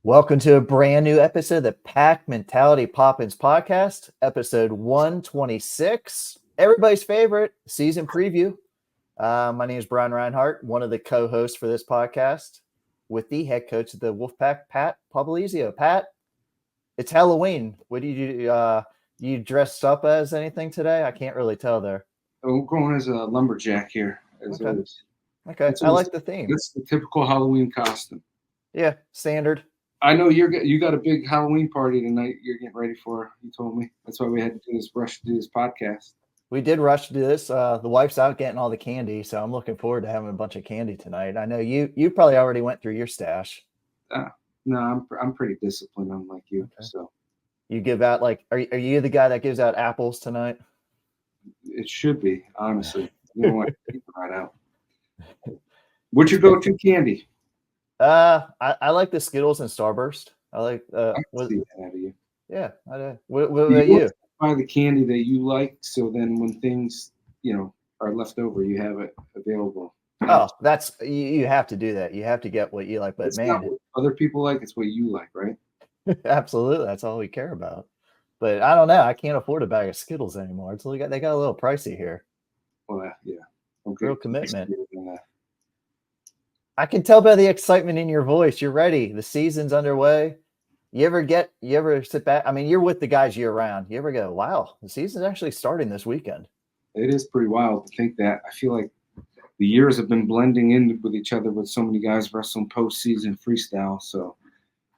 Welcome to a brand new episode of the Pack Mentality Poppins podcast, episode 126. Everybody's favorite season preview. My name is Brian Reinhardt, one of the co-hosts for this podcast, with the head coach of the Wolfpack, Pat Popolizio. Pat, it's Halloween. What did you dressed up as anything today? I can't really tell there. We're going as a lumberjack here, as Okay. always. Okay, I like the theme. That's the typical Halloween costume. Yeah, standard. I know you got a big Halloween party tonight. You're getting ready for. You told me that's why we had to do this rush to do this podcast. We did rush to do this. The wife's out getting all the candy, so I'm looking forward to having a bunch of candy tonight. I know you probably already went through your stash. No, I'm pretty disciplined, unlike you. Okay. So you give out are you the guy that gives out apples tonight? It should be, honestly. You don't want to keep it right out. What's your go-to candy? I like the Skittles and Starburst. I like I can see that out of you. Yeah, I do. What about you? Buy the candy that you like, so then when things are left over, you have it available. Oh, that's you have to do that. You have to get what you like. But it's man, not what other people like, it's what you like, right? Absolutely, that's all we care about. But I don't know. I can't afford a bag of Skittles anymore. They got a little pricey here. Well, yeah. Okay. Real commitment. I can tell by the excitement in your voice. You're ready. The season's underway. You ever sit back? I mean, you're with the guys year round. You ever go, wow, the season's actually starting this weekend? It is pretty wild to think that. I feel like the years have been blending in with each other with so many guys wrestling postseason freestyle. So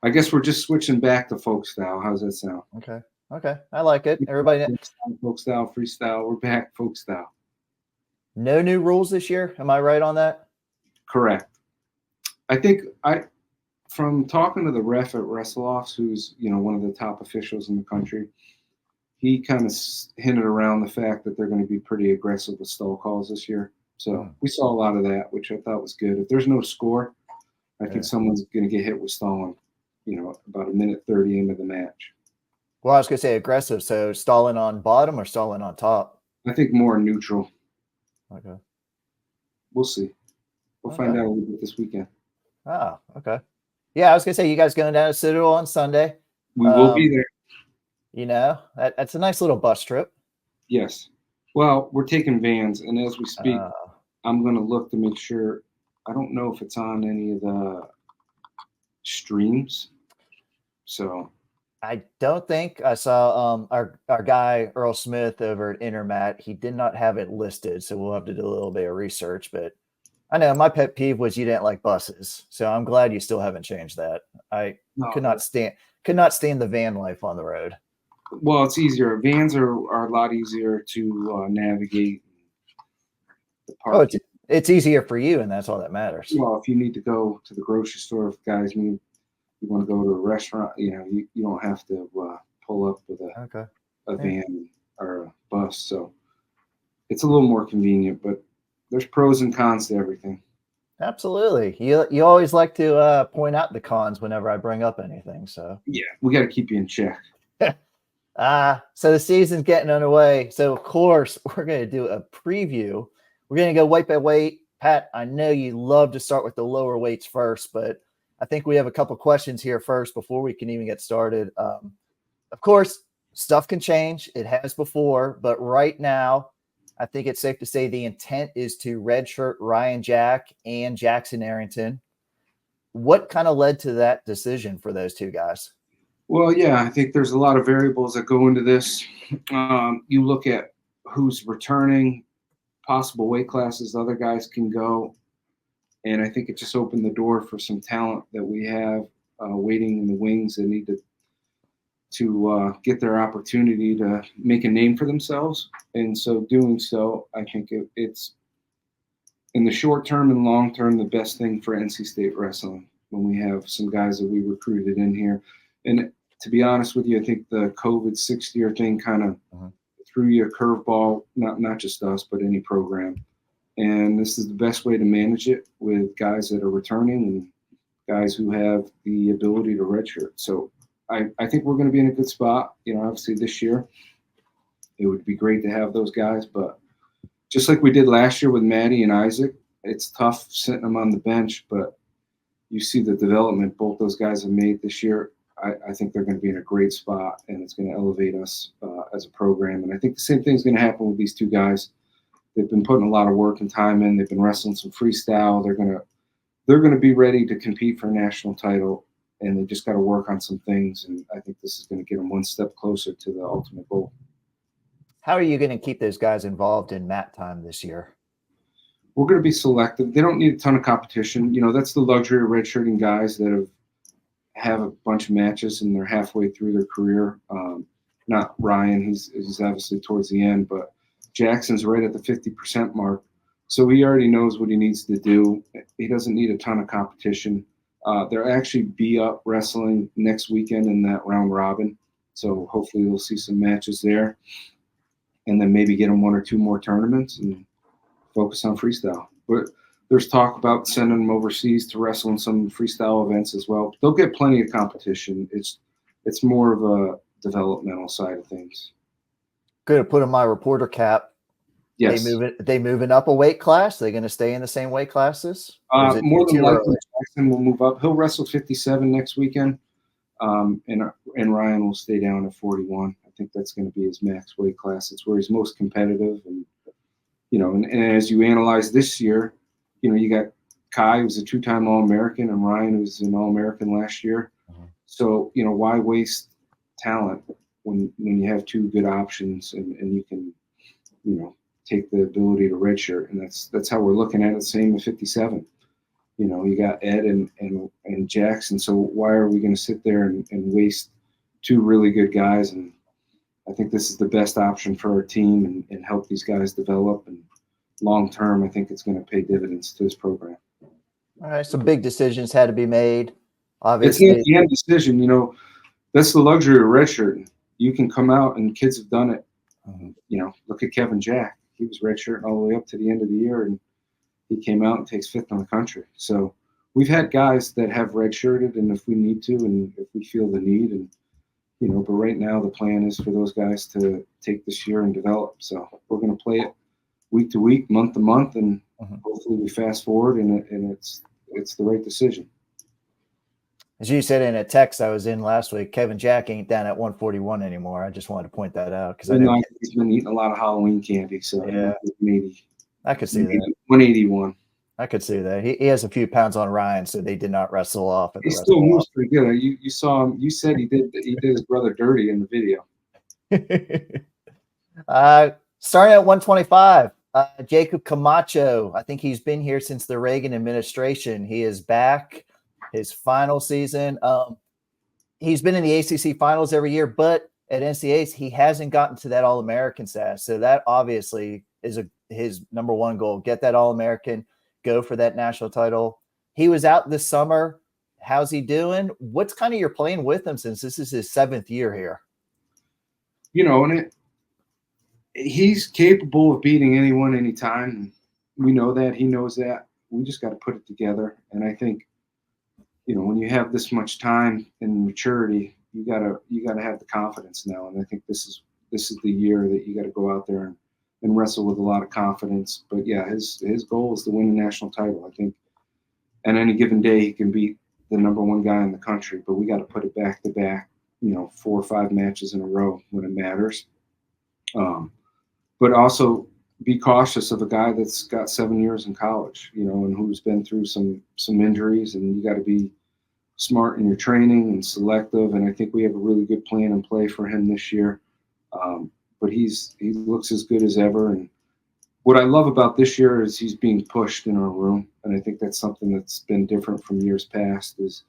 I guess we're just switching back to folk style. How's that sound? Okay. I like it. Everybody, folk style, freestyle. We're back folk style. No new rules this year. Am I right on that? Correct. I think from talking to the ref at WrestleOffs, who's one of the top officials in the country, he kind of hinted around the fact that they're going to be pretty aggressive with stall calls this year. So we saw a lot of that, which I thought was good. If there's no score, I think someone's going to get hit with stalling, about a minute 30 into the match. Well, I was going to say aggressive. So stalling on bottom or stalling on top? I think more neutral. Okay. We'll see. We'll find out a little bit this weekend. Oh, okay. Yeah, I was going to say, you guys going down to Citadel on Sunday? We will be there. That's a nice little bus trip. Yes. Well, we're taking vans, and as we speak, I'm going to look to make sure. I don't know if it's on any of the streams. So I don't think I saw our guy Earl Smith over at Intermat. He did not have it listed, so we'll have to do a little bit of research. But I know my pet peeve was you didn't like buses, so I'm glad you still haven't changed that. I could not stand the van life on the road. Well, it's easier. Vans are a lot easier to navigate. It's easier for you, and that's all that matters. Well, if you need to go to the grocery store, if guys need you want to go to a restaurant, you don't have to pull up with a van or a bus. So it's a little more convenient, but there's pros and cons to everything. Absolutely. You always like to point out the cons whenever I bring up anything. So yeah, we got to keep you in check. So the season's getting underway. So of course we're going to do a preview. We're going to go weight by weight. Pat, I know you love to start with the lower weights first, but I think we have a couple questions here first before we can even get started. Of course, stuff can change. It has before, but right now, I think it's safe to say the intent is to redshirt Ryan Jack and Jackson Arrington. What kind of led to that decision for those two guys? Well, yeah, I think there's a lot of variables that go into this. You look at who's returning, possible weight classes other guys can go. And I think it just opened the door for some talent that we have waiting in the wings that need to get their opportunity to make a name for themselves. And so doing so, I think it's in the short term and long term, the best thing for NC State wrestling when we have some guys that we recruited in here. And to be honest with you, I think the COVID 6-year thing kind of threw you a curveball, not just us, but any program. And this is the best way to manage it with guys that are returning and guys who have the ability to redshirt. So I think we're going to be in a good spot. Obviously this year, it would be great to have those guys. But just like we did last year with Matty and Isaac, it's tough sitting them on the bench. But you see the development both those guys have made this year. I think they're going to be in a great spot, and it's going to elevate us as a program. And I think the same thing is going to happen with these two guys. They've been putting a lot of work and time in. They've been wrestling some freestyle. They're going to be ready to compete for a national title, and they just got to work on some things. And I think this is going to get them one step closer to the ultimate goal. How are you going to keep those guys involved in mat time this year? We're going to be selective. They don't need a ton of competition. That's the luxury of redshirting guys that have a bunch of matches and they're halfway through their career. Not Ryan, he's obviously towards the end, but Jackson's right at the 50% mark. So he already knows what he needs to do. He doesn't need a ton of competition. They'll actually be up wrestling next weekend in that round robin. So hopefully we'll see some matches there. And then maybe get them one or two more tournaments and focus on freestyle. But there's talk about sending them overseas to wrestle in some freestyle events as well. They'll get plenty of competition. It's more of a developmental side of things. Good to put on my reporter cap. Yes. They moving up a weight class? Are they going to stay in the same weight classes? More than likely, Jackson will move up. He'll wrestle 57 next weekend, and Ryan will stay down at 41. I think that's going to be his max weight class. It's where he's most competitive, and as you analyze this year, you got Kai, who's a two-time All-American, and Ryan, who's an All-American last year. Uh-huh. So why waste talent when you have two good options and you can take the ability to redshirt, and that's how we're looking at it. Same with 57. You got Ed and Jackson. So why are we going to sit there and waste two really good guys? And I think this is the best option for our team and help these guys develop. And long term, I think it's going to pay dividends to this program. All right, some big decisions had to be made. Obviously, it's not the end decision. That's the luxury of redshirting. You can come out and kids have done it. Look at Kevin Jack. He was redshirting all the way up to the end of the year, and he came out and takes fifth in the country. So we've had guys that have redshirted, and if we need to, and if we feel the need, and but right now the plan is for those guys to take this year and develop. So we're going to play it week to week, month to month, and hopefully we fast forward, and it's the right decision. As you said in a text I was in last week, Kevin Jack ain't down at 141 anymore. I just wanted to point that out because he's been eating a lot of Halloween candy. So yeah, maybe I could see that. 181. I could see that. He has a few pounds on Ryan, so they did not wrestle off. He still moves pretty good. You saw him. You said he did his brother dirty in the video. Starting at 125, Jacob Camacho. I think he's been here since the Reagan administration. He is back. His final season. He's been in the ACC finals every year, but at NCAAs, he hasn't gotten to that All-American status. So that obviously is his number one goal. Get that All-American, go for that national title. He was out this summer. How's he doing? What's kind of your plan with him since this is his 7th year here? He's capable of beating anyone anytime. We know that. He knows that. We just got to put it together. And I think, when you have this much time and maturity, you gotta have the confidence now. And I think this is the year that you got to go out there and wrestle with a lot of confidence. But yeah, his goal is to win a national title. I think on any given day he can beat the number one guy in the country. But we got to put it back to back, 4 or 5 matches in a row when it matters. But also be cautious of a guy that's got 7 years in college, and who's been through some injuries, and you got to be smart in your training and selective. And I think we have a really good plan in play for him this year. But he looks as good as ever. And what I love about this year is he's being pushed in our room. And I think that's something that's been different from years past is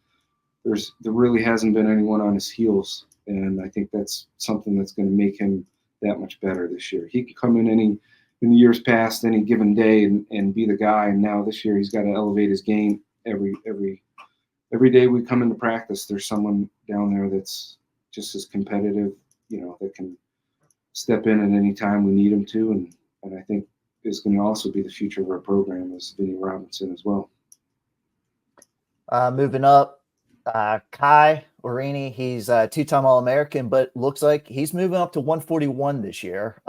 there really hasn't been anyone on his heels. And I think that's something that's going to make him that much better this year. He can come in the years past, any given day, and be the guy. And now this year he's got to elevate his game every day we come into practice. There's someone down there that's just as competitive, that can step in at any time we need him to. And I think is going to also be the future of our program is Vinny Robinson as well. Moving up, Kai Orini, he's a 2-time All-American, but looks like he's moving up to 141 this year.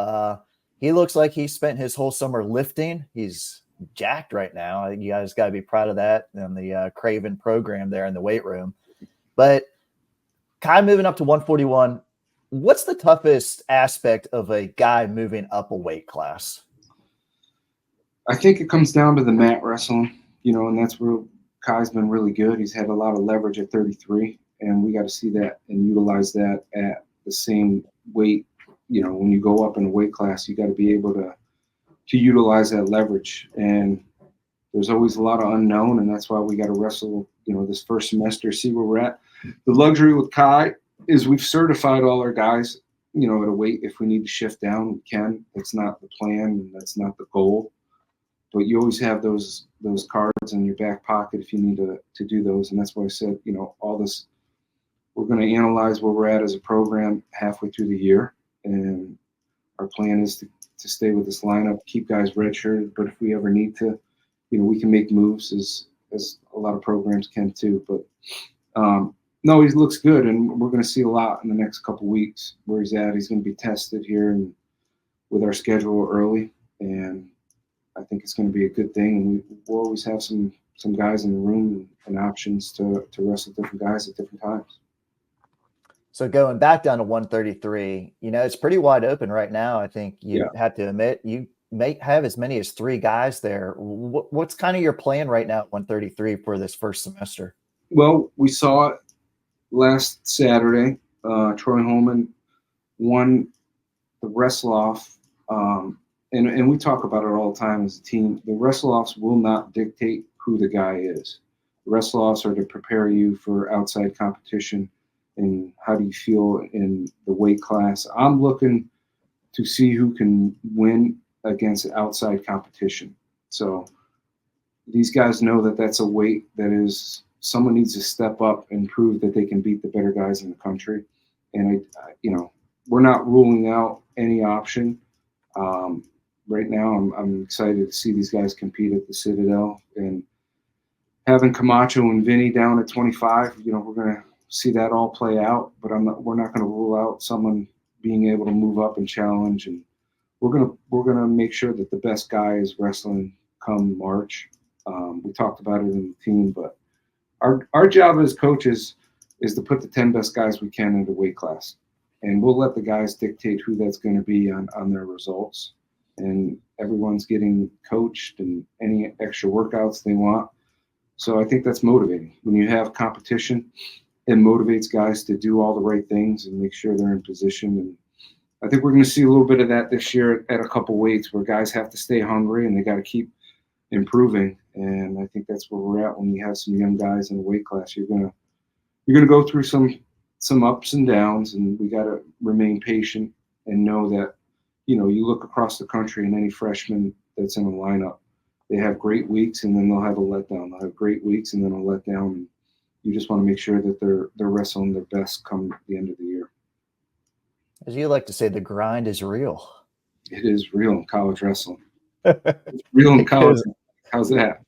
He looks like he spent his whole summer lifting. He's jacked right now. I think you guys got to be proud of that and the Craven program there in the weight room. But Kai moving up to 141, what's the toughest aspect of a guy moving up a weight class? I think it comes down to the mat wrestling, and that's where Kai's been really good. He's had a lot of leverage at 33, and we got to see that and utilize that at the same weight. When you go up in a weight class, you got to be able to utilize that leverage. And there's always a lot of unknown, and that's why we got to wrestle, this first semester, see where we're at. The luxury with Kai is we've certified all our guys, at a weight. If we need to shift down, we can. That's not the plan, and that's not the goal. But you always have those cards in your back pocket if you need to do those. And that's why I said, all this, we're going to analyze where we're at as a program halfway through the year. And our plan is to stay with this lineup, keep guys redshirted. But if we ever need to, we can make moves as a lot of programs can too. But no, he looks good. And we're going to see a lot in the next couple weeks where he's at. He's going to be tested here and with our schedule early. And I think it's going to be a good thing, and we'll always have some guys in the room and options to wrestle different guys at different times. So going back down to 133, it's pretty wide open right now. I think you have to admit you may have as many as 3 guys there. What's kind of your plan right now at 133 for this first semester? Well, we saw it last Saturday. Troy Holman won the wrestle-off. And we talk about it all the time as a team. The wrestle-offs will not dictate who the guy is. The wrestle-offs are to prepare you for outside competition and how do you feel in the weight class. I'm looking to see who can win against outside competition. So these guys know that that's a weight that is someone needs to step up and prove that they can beat the better guys in the country. And, we're not ruling out any option. Right now, I'm excited to see these guys compete at the Citadel, and having Kamacho and Vinny down at 25. We're going to see that all play out. But we're not going to rule out someone being able to move up and challenge. And we're gonna make sure that the best guy is wrestling come March. We talked about it in the team, but our job as coaches is to put the 10 best guys we can into weight class, and we'll let the guys dictate who that's going to be on their results. And everyone's getting coached and any extra workouts they want. So I think that's motivating. When you have competition, it motivates guys to do all the right things and make sure they're in position. And I think we're going to see a little bit of that this year at a couple weights where guys have to stay hungry and they got to keep improving. And I think that's where we're at when you have some young guys in the weight class. You're going to go through some ups and downs, and we got to remain patient and know that, you look across the country and any freshman that's in a lineup, they have great weeks and then they'll have a letdown. They'll have great weeks and then a letdown. And you just want to make sure that they're wrestling their best come the end of the year. As you like to say, the grind is real. It is real in college wrestling. It's real in college. How's that?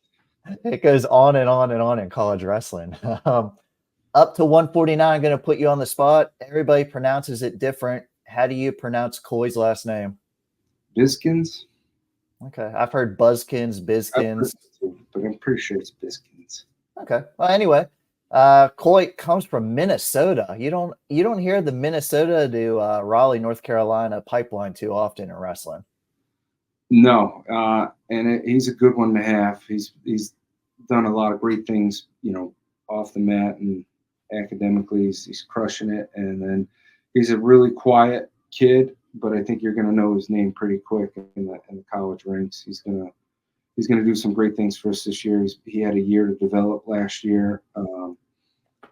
It goes on and on and on in college wrestling. Up to 149, going to put you on the spot. Everybody pronounces it different. How do you pronounce Coy's last name? Biskins. Okay. I've heard Buzzkins, Bizkins. But I'm pretty sure it's Biskins. Okay. Well, anyway, Coy comes from Minnesota. You don't hear the Minnesota to Raleigh, North Carolina pipeline too often in wrestling. No. And he's a good one to have. He's done a lot of great things, off the mat and academically. He's crushing it. And then he's a really quiet kid, but I think you're going to know his name pretty quick in the college ranks. He's going to do some great things for us this year. He had a year to develop last year.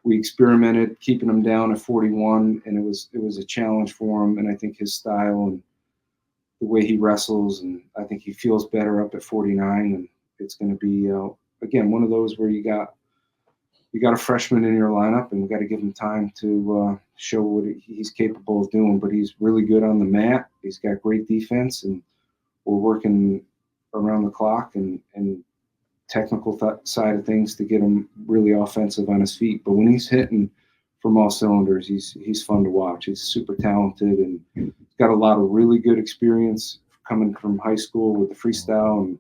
We experimented keeping him down at 41, and it was a challenge for him. And I think his style and the way he wrestles, and I think he feels better up at 49. And it's going to be again one of those where you got a freshman in your lineup, and we got to give him time to show what he's capable of doing. But he's really good on the mat. He's got great defense, and we're working around the clock and technical side of things to get him really offensive on his feet. But when he's hitting from all cylinders, he's fun to watch. He's super talented and got a lot of really good experience coming from high school with the freestyle and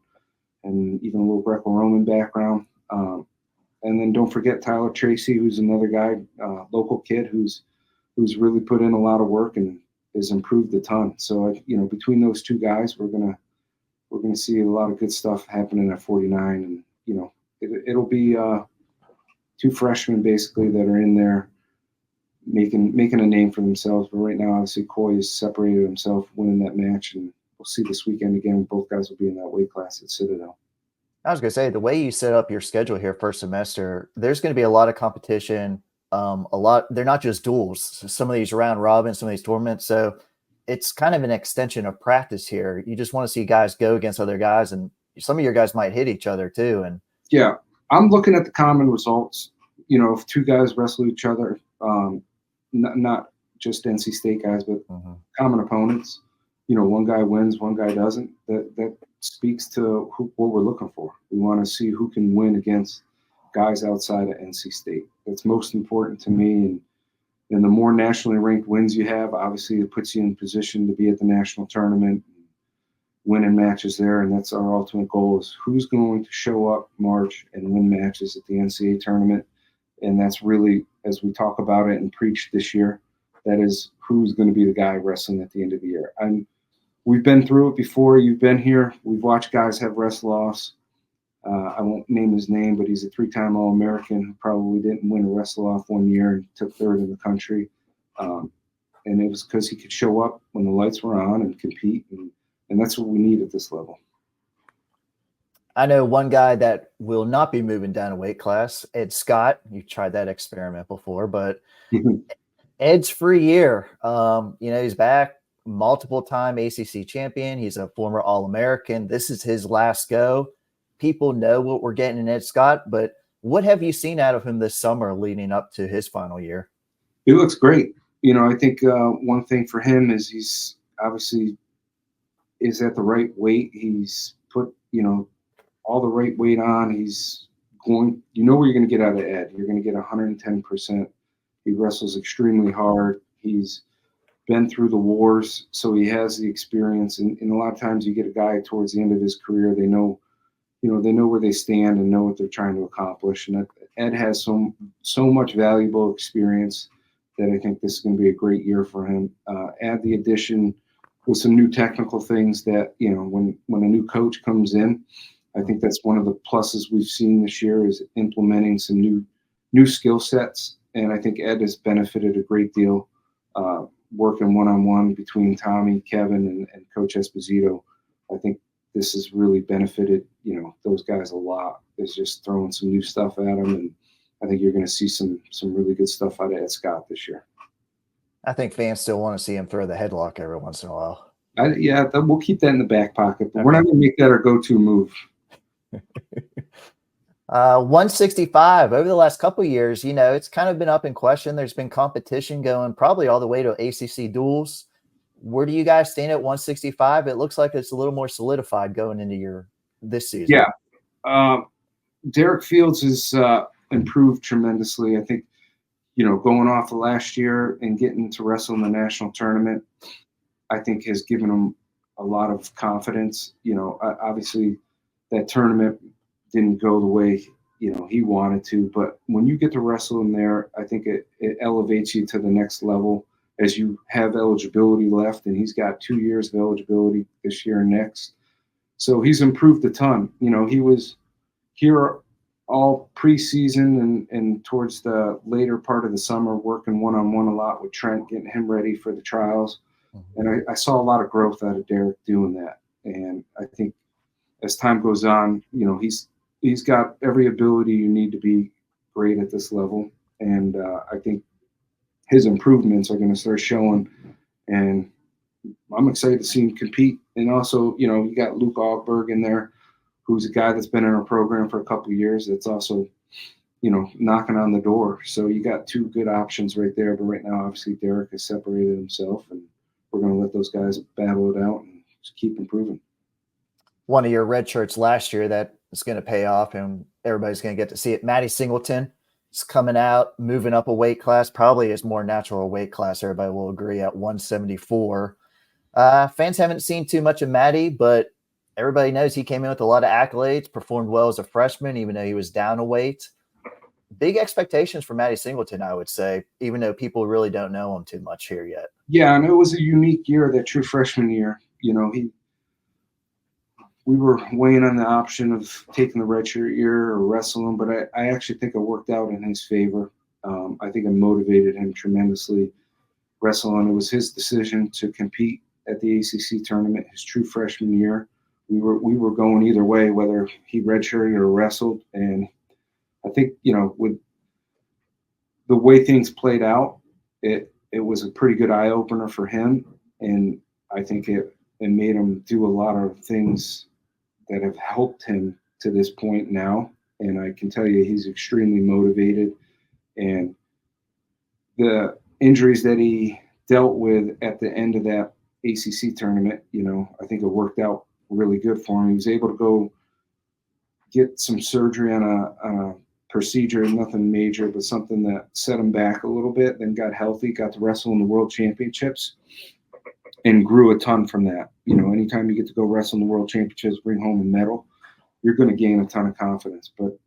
and even a little Greco-Roman background. And then don't forget Tyler Tracy, who's another guy, local kid who's really put in a lot of work and has improved a ton. So between those two guys, we're gonna see a lot of good stuff happening at 49, and it'll be two freshmen basically that are in there making a name for themselves. But right now, obviously, Coy has separated himself, winning that match, and we'll see this weekend again. Both guys will be in that weight class at Citadel. I was going to say, the way you set up your schedule here first semester, there's going to be a lot of competition. They're not just duels. Some of these round robins, some of these tournaments. So it's kind of an extension of practice here. You just want to see guys go against other guys, and some of your guys might hit each other too. And yeah, I'm looking at the common results. If two guys wrestle each other, not just NC State guys, but common opponents. One guy wins, one guy doesn't. That speaks to what we're looking for. We want to see who can win against guys outside of NC State. That's most important to me. And the more nationally ranked wins you have, obviously it puts you in position to be at the national tournament, winning matches there. And that's our ultimate goal, is who's going to show up March and win matches at the NCAA tournament. And that's really, as we talk about it and preach this year, that is who's going to be the guy wrestling at the end of the year. We've been through it before. You've been here. We've watched guys have wrestle-offs. I won't name his name, but he's a 3-time All-American who probably didn't win a wrestle-off one year and took third in the country. And it was because he could show up when the lights were on and compete, and that's what we need at this level. I know one guy that will not be moving down a weight class, Ed Scott. You've tried that experiment before, but Ed's free year. He's back, multiple-time ACC champion. He's a former All-American. This is his last go. People know what we're getting in Ed Scott, but what have you seen out of him this summer leading up to his final year? He looks great. I think one thing for him is he's obviously is at the right weight. He's put, all the right weight on. He's going, where you're going to get out of Ed. You're going to get 110%. He wrestles extremely hard. He's been through the wars, so he has the experience. And a lot of times you get a guy towards the end of his career, they know where they stand and know what they're trying to accomplish. And Ed has so much valuable experience that I think this is going to be a great year for him. Add the addition with some new technical things that, when a new coach comes in, I think that's one of the pluses we've seen this year, is implementing some new skill sets. And I think Ed has benefited a great deal working one-on-one between Tommy, Kevin, and Coach Esposito. I think this has really benefited, those guys a lot. Is just throwing some new stuff at them, and I think you're going to see some really good stuff out of Ed Scott this year. I think fans still want to see him throw the headlock every once in a while. We'll keep that in the back pocket, but we're not going to make that our go-to move. 165 over the last couple of years, it's kind of been up in question. There's been competition going probably all the way to ACC duels. Where do you guys stand at 165? It looks like it's a little more solidified going into this season. Yeah. Derek Fields has improved tremendously. I think, going off of last year and getting to wrestle in the national tournament, I think has given him a lot of confidence. Obviously that tournament didn't go the way, he wanted to, but when you get to wrestle in there, I think it elevates you to the next level as you have eligibility left, and he's got 2 years of eligibility this year and next. So he's improved a ton. He was here all preseason and towards the later part of the summer, working one-on-one a lot with Trent, getting him ready for the trials. And I saw a lot of growth out of Derek doing that. And I think as time goes on, he's got every ability you need to be great at this level. And I think his improvements are going to start showing. And I'm excited to see him compete. And also, you got Luke Ahlberg in there, who's a guy that's been in our program for a couple of years. That's also, knocking on the door. So you got two good options right there. But right now, obviously, Derek has separated himself, and we're going to let those guys battle it out and just keep improving. One of your red shirts last year that is going to pay off, and everybody's going to get to see it. Matty Singleton is coming out, moving up a weight class, probably his more natural weight class. Everybody will agree at 174. Fans haven't seen too much of Matty, but everybody knows he came in with a lot of accolades, performed well as a freshman, even though he was down a weight. Big expectations for Matty Singleton, I would say, even though people really don't know him too much here yet. Yeah, and it was a unique year, that true freshman year. We were weighing on the option of taking the redshirt year or wrestling, but I actually think it worked out in his favor. I think it motivated him tremendously. Wrestling, it was his decision to compete at the ACC tournament his true freshman year. We were going either way, whether he redshirted or wrestled, and I think with the way things played out, it was a pretty good eye opener for him, and I think it made him do a lot of things that have helped him to this point now. And I can tell you he's extremely motivated, and the injuries that he dealt with at the end of that ACC tournament, I think it worked out really good for him. He was able to go get some surgery on a procedure, nothing major, but something that set him back a little bit, then got healthy, got to wrestle in the World Championships, and grew a ton from that. Anytime you get to go wrestle in the World Championships, bring home a medal, you're going to gain a ton of confidence. But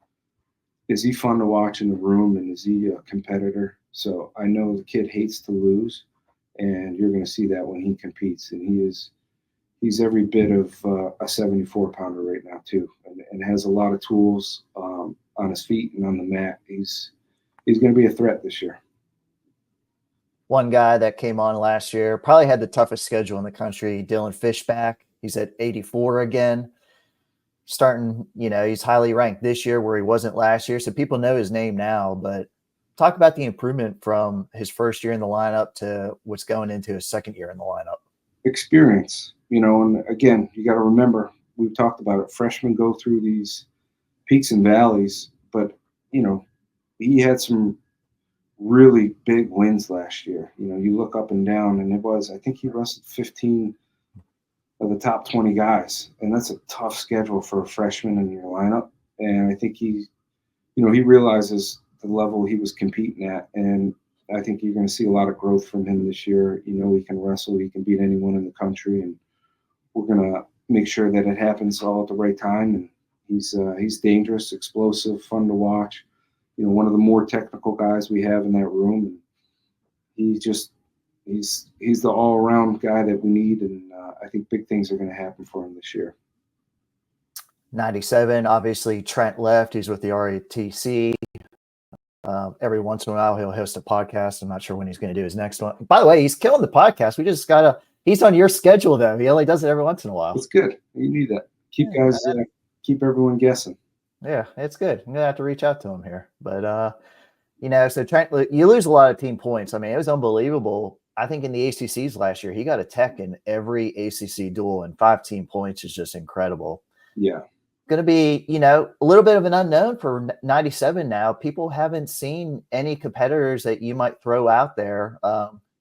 is he fun to watch in the room, and is he a competitor? So I know the kid hates to lose, and you're going to see that when he competes. And he's every bit of a 74-pounder right now too, and has a lot of tools on his feet and on the mat. He's going to be a threat this year. One guy that came on last year probably had the toughest schedule in the country, Dylan Fishback. He's at 84 again. Starting, he's highly ranked this year where he wasn't last year. So people know his name now, but talk about the improvement from his first year in the lineup to what's going into his second year in the lineup. Experience, and again, you got to remember, we've talked about it. Freshmen go through these peaks and valleys, but, he had some really big wins last year. You look up and down, and I think he wrestled 15 of the top 20 guys, and that's a tough schedule for a freshman in your lineup. And I think he realizes the level he was competing at, and I think you're going to see a lot of growth from him this year. He can wrestle, he can beat anyone in the country, and we're going to make sure that it happens all at the right time. And he's dangerous, explosive, fun to watch. One of the more technical guys we have in that room. And he's the all-around guy that we need, and I think big things are going to happen for him this year. 97, obviously Trent left. He's with the RATC. Every once in a while he'll host a podcast. I'm not sure when he's going to do his next one. By the way, he's killing the podcast. We just he's on your schedule though. He only does it every once in a while. It's good. You need that. Keep everyone guessing. Yeah, it's good. I'm gonna have to reach out to him here. But so Trent, you lose a lot of team points. I mean, it was unbelievable. I think in the ACCs last year, he got a tech in every ACC duel, and 5 team points is just incredible. Yeah. Going to be, a little bit of an unknown for 97 now. People haven't seen any competitors that you might throw out there.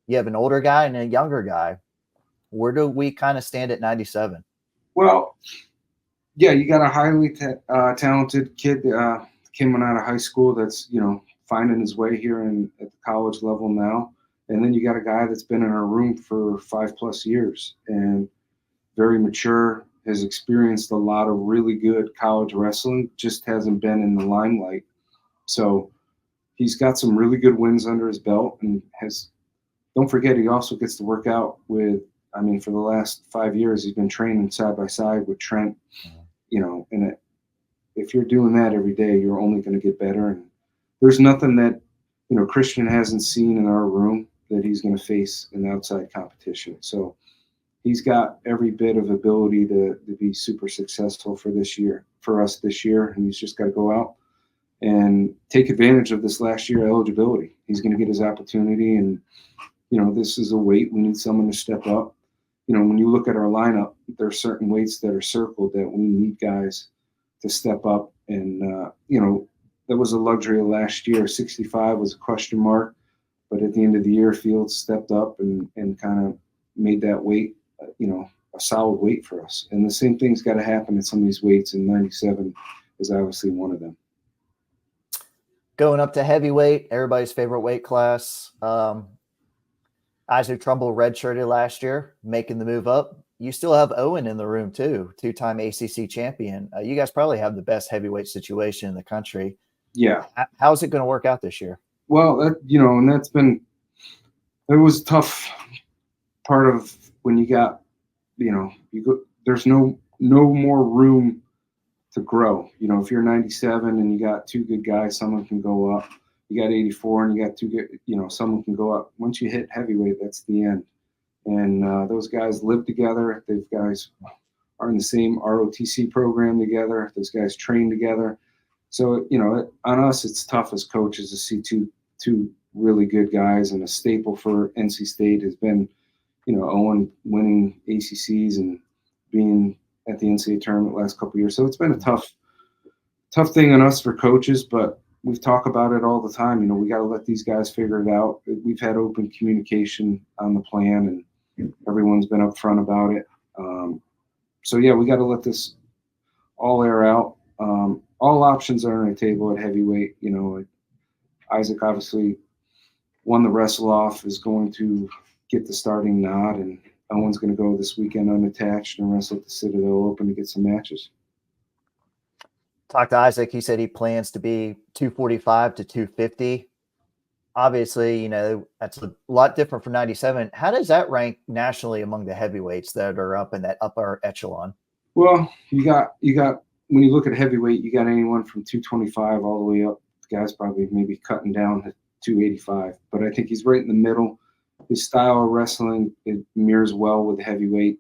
You have an older guy and a younger guy. Where do we kind of stand at 97? Well, yeah, you got a highly talented kid coming out of high school that's, finding his way here at the college level now. And then you got a guy that's been in our room for 5+ years and very mature, has experienced a lot of really good college wrestling, just hasn't been in the limelight. So he's got some really good wins under his belt, and don't forget, he also gets to work out with, for the last 5 years, he's been training side by side with Trent, and if you're doing that every day, you're only going to get better. And there's nothing that, Christian hasn't seen in our room that he's going to face in outside competition. So he's got every bit of ability to be super successful for us this year. And he's just got to go out and take advantage of this last year eligibility. He's going to get his opportunity. And, this is a weight. We need someone to step up. When you look at our lineup, there are certain weights that are circled that we need guys to step up. And, that was a luxury of last year. 65 was a question mark. But at the end of the year, Fields stepped up and kind of made that weight, a solid weight for us. And the same thing's got to happen at some of these weights, and 97 is obviously one of them. Going up to heavyweight, everybody's favorite weight class. Owen Trumble redshirted last year, making the move up. you still have Owen in the room too, two-time ACC champion. You guys probably have the best heavyweight situation in the country. Yeah. How's it going to work out this year? Well, and it was a tough part of when you got, there's no more room to grow. If you're 97 and you got two good guys, someone can go up. You got 84 and you got two good, someone can go up. Once you hit heavyweight, that's the end. And those guys live together. Those guys are in the same ROTC program together. Those guys train together. So, on us, it's tough as coaches to see two really good guys. And a staple for NC State has been, Owen winning ACCs and being at the NCAA tournament the last couple of years. So it's been a tough thing on us for coaches, but we've talked about it all the time. We got to let these guys figure it out. We've had open communication on the plan, and everyone's been upfront about it. So yeah, we got to let this all air out. All options are on the table at heavyweight. Isaac obviously won the wrestle off, is going to get the starting nod, and Owen's going to go this weekend unattached and wrestle at the Citadel Open to get some matches. Talked to Isaac. He said he plans to be 245 to 250. Obviously, that's a lot different from 97. How does that rank nationally among the heavyweights that are up in that upper echelon? Well, you got when you look at heavyweight, you got anyone from 225 all the way up. The guy's probably maybe cutting down to 285, but I think he's right in the middle. His style of wrestling, it mirrors well with heavyweight.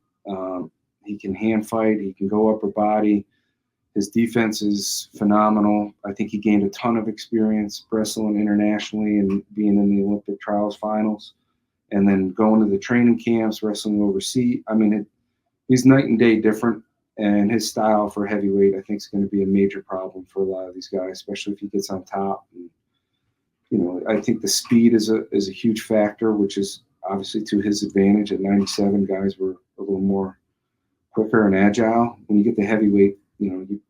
He can hand fight. He can go upper body. His defense is phenomenal. I think he gained a ton of experience wrestling internationally and being in the Olympic trials finals, and then going to the training camps, wrestling overseas. I mean, he's night and day different, and his style for heavyweight, I think, is going to be a major problem for a lot of these guys, especially if he gets on top. And, I think the speed is a huge factor, which is obviously to his advantage. At 97, guys were a little more quicker and agile. When you get the heavyweight, you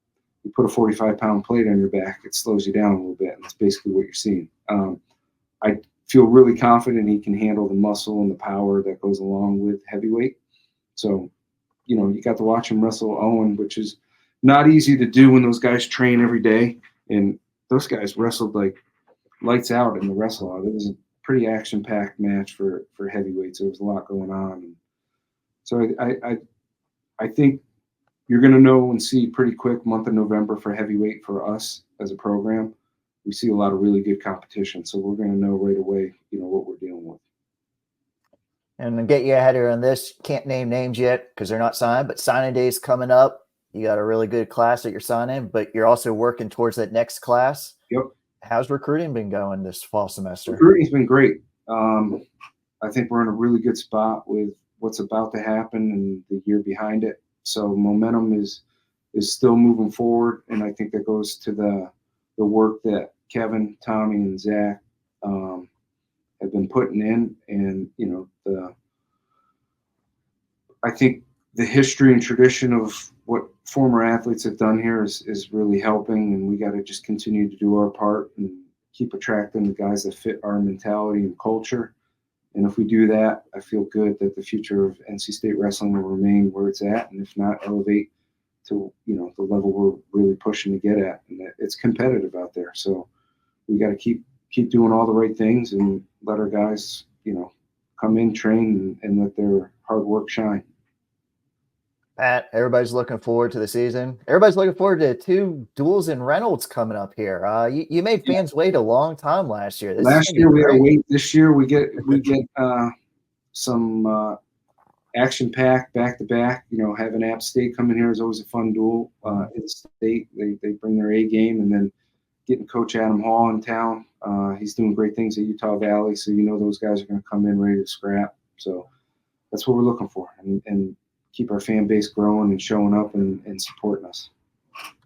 put a 45-pound plate on your back, it slows you down a little bit, and that's basically what you're seeing. I feel really confident he can handle the muscle and the power that goes along with heavyweight. So, you got to watch him wrestle Owen, which is not easy to do when those guys train every day. And those guys wrestled like lights out in the wrestle out. It was a pretty action-packed match for heavyweights. There was a lot going on. And so I think you're going to know and see pretty quick month of November for heavyweight for us as a program. We see a lot of really good competition, so we're going to know right away, what we're dealing with. And to get you ahead here on this, can't name names yet because they're not signed, but signing day is coming up. You got a really good class that you're signing, but you're also working towards that next class. Yep. How's recruiting been going this fall semester? Recruiting's been great. I think we're in a really good spot with what's about to happen and the year behind it. So momentum is still moving forward, and I think that goes to the work that Kevin, Tommy, and Zach have been putting in. And I think the history and tradition of what former athletes have done here is really helping, and we got to just continue to do our part and keep attracting the guys that fit our mentality and culture. And if we do that, I feel good that the future of NC State wrestling will remain where it's at, and if not, elevate to the level we're really pushing to get at. And it's competitive out there, so we got to keep doing all the right things and let our guys come in, train, and let their hard work shine. Pat, everybody's looking forward to the season. Everybody's looking forward to 2 duels in Reynolds coming up here. You made fans wait a long time last year. Last year we had to wait. This year we get some action packed back to back. Having App State come in here is always a fun duel. In state, they bring their A game, and then getting Coach Adam Hall in town. He's doing great things at Utah Valley, so those guys are going to come in ready to scrap. So that's what we're looking for, and keep our fan base growing and showing up and supporting us.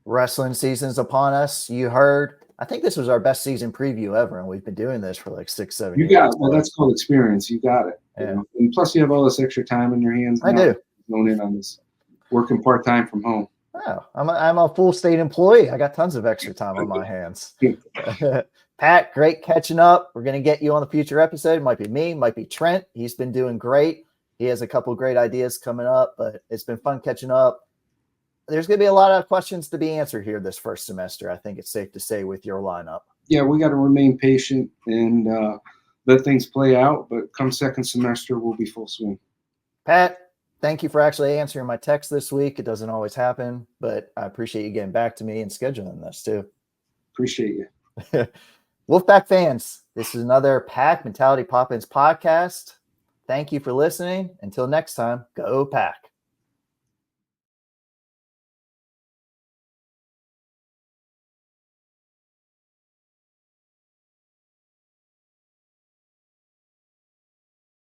Wrestling season's upon us. You heard, I think this was our best season preview ever, and we've been doing this for like 6-7 years. You got it. Well, that's called experience. You got it. Yeah. And plus, you have all this extra time in your hands. I do. Going in on this, working part-time from home. Oh, I'm a full state employee. I got tons of extra time on my hands. Pat, great catching up. We're going to get you on the future episode. Might be me, might be Trent. He's been doing great. He has a couple great ideas coming up, but it's been fun catching up. There's going to be a lot of questions to be answered here this first semester. I think it's safe to say with your lineup. Yeah, we got to remain patient and let things play out. But come second semester, we'll be full swing. Pat, thank you for actually answering my text this week. It doesn't always happen, but I appreciate you getting back to me and scheduling this too. Appreciate you. Wolfpack fans, this is another Pack Mentality Pop-Ins podcast. Thank you for listening. Until next time, go Pack.